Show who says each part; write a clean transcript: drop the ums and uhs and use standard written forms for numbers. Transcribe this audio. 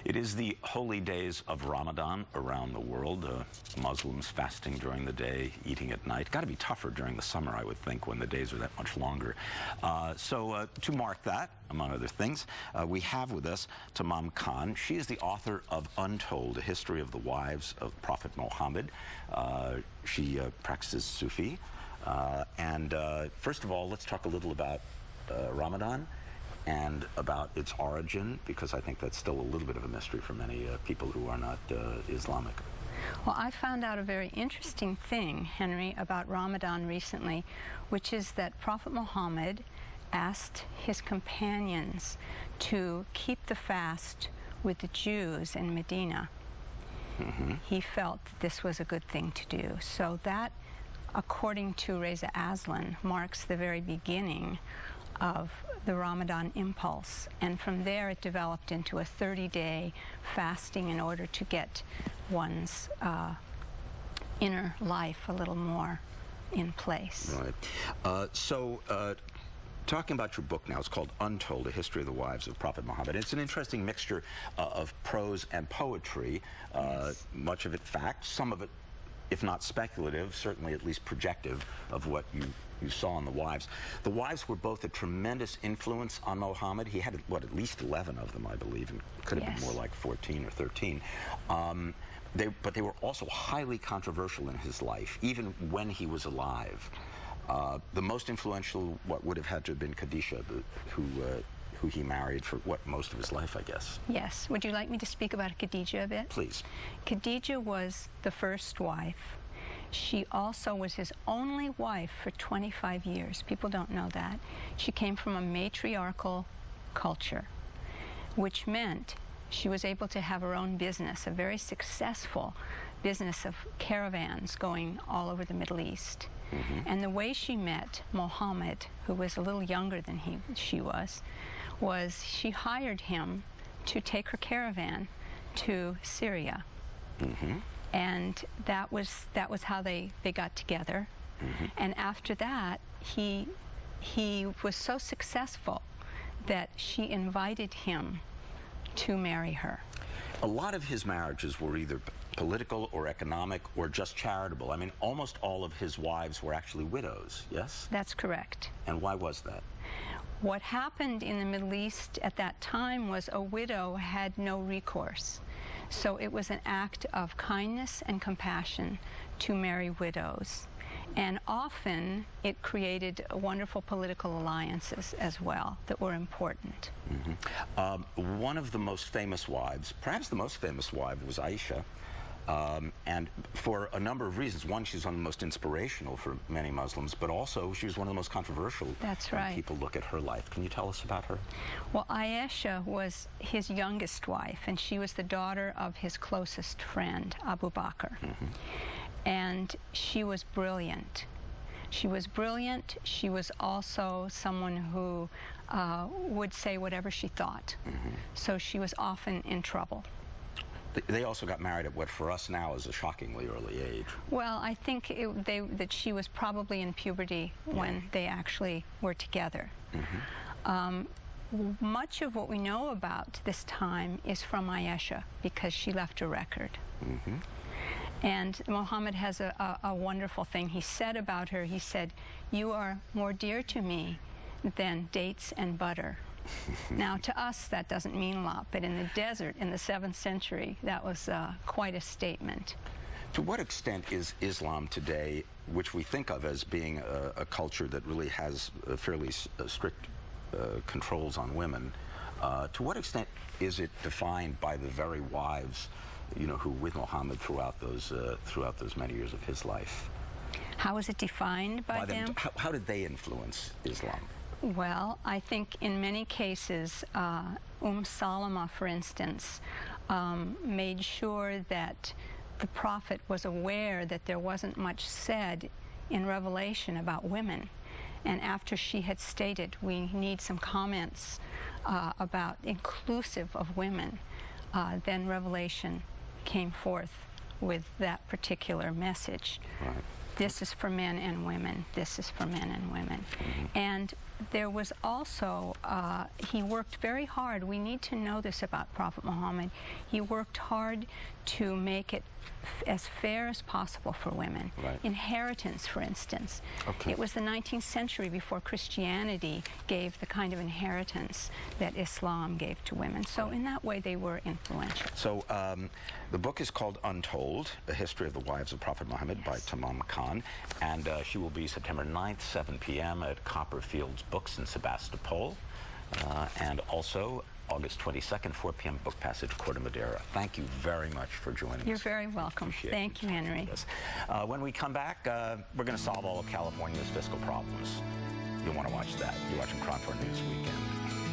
Speaker 1: It is the holy days of Ramadan around the world. Muslims fasting during the day, eating at night. Got to be tougher during the summer, I would think, when the days are that much longer. To mark that, among other things, we have with us Tamam Kahn. She is the author of Untold, a history of the wives of Prophet Muhammad. She practices Sufi. First of all, let's talk a little about Ramadan and about its origin, because I think that's still a little bit of a mystery for many people who are not Islamic.
Speaker 2: Well, I found out a very interesting thing, Henry, about Ramadan recently, which is that Prophet Muhammad asked his companions to keep the fast with the Jews in Medina. He felt that this was a good thing to do. So that, according to Reza Aslan, marks the very beginning of the Ramadan impulse, and from there it developed into a 30-day fasting in order to get one's inner life a little more in place.
Speaker 1: Right. Talking about your book now, it's called Untold, A History of the Wives of Prophet Muhammad. It's an interesting mixture of prose and poetry, yes. Much of it fact, some of it, if not speculative, certainly at least projective of what you saw in the wives. The wives were both a tremendous influence on Muhammad. He had, what, at least 11 of them, I believe, and could have been more like 14 or 13. But they were also highly controversial in his life, even when he was alive. The most influential, what would have had to have been Khadijah, who he married for, what, most of his life, I guess.
Speaker 2: Yes. Would you like me to speak about Khadijah a bit?
Speaker 1: Please.
Speaker 2: Khadijah was the first wife. She also was his only wife for 25 years. People don't know that. She came from a matriarchal culture, which meant she was able to have her own business, a very successful business of caravans going all over the Middle East. And the way she met Muhammad, who was a little younger than she was she hired him to take her caravan to Syria. And that was how they got together. And after that, he was so successful that she invited him to marry her.
Speaker 1: A lot of his marriages were either political or economic or just charitable. I mean, almost all of his wives were actually widows, yes?
Speaker 2: That's correct.
Speaker 1: And why was that?
Speaker 2: What happened in the Middle East at that time was a widow had no recourse. So it was an act of kindness and compassion to marry widows. And often it created wonderful political alliances as well that were important. One
Speaker 1: of the most famous wives, perhaps the most famous wife, was Aisha. And for a number of reasons. One, she's one of the most inspirational for many Muslims, but also she was one of the most controversial.
Speaker 2: That's right.
Speaker 1: When people look at her life. Can you tell us about her?
Speaker 2: Well, Aisha was his youngest wife, and she was the daughter of his closest friend, Abu Bakr. And she was brilliant. She was brilliant. She was also someone who would say whatever she thought. So she was often in trouble.
Speaker 1: They also got married at what for us now is a shockingly early age.
Speaker 2: Well, I think that she was probably in puberty when they actually were together. Much of what we know about this time is from Aisha, because she left a record. And Muhammad has a wonderful thing he said about her. He said, "You are more dear to me than dates and butter." Now, to us, that doesn't mean a lot, but in the desert, in the 7th century, that was quite a statement.
Speaker 1: To what extent is Islam today, which we think of as being a culture that really has fairly strict controls on women, to what extent is it defined by the very wives, who were with Muhammad throughout those many years of his life?
Speaker 2: How is it defined by them?
Speaker 1: How did they influence Islam?
Speaker 2: Well, I think in many cases, Salama, for instance, made sure that the Prophet was aware that there wasn't much said in Revelation about women. And after she had stated, we need some comments about inclusive of women, then Revelation came forth with that particular message. This is for men and women. This is for men and women. And there was also, he worked very hard. We need to know this about Prophet Muhammad. He worked hard to make it as fair as possible for women.
Speaker 1: Right.
Speaker 2: Inheritance, for instance.
Speaker 1: Okay.
Speaker 2: It was the 19th century before Christianity gave the kind of inheritance that Islam gave to women. So in that way, they were influential.
Speaker 1: So the book is called Untold, A History of the Wives of Prophet Muhammad by Tamam Kahn. And she will be September 9th, 7 p.m. at Copperfield's Books in Sebastopol. And also August 22nd, 4 p.m. Book Passage, Corte Madera. Thank you very much for joining us.
Speaker 2: You're very welcome. Thank you, Henry.
Speaker 1: When we come back, we're going to solve all of California's fiscal problems. You'll want to watch that. You're watching KRON for News Weekend.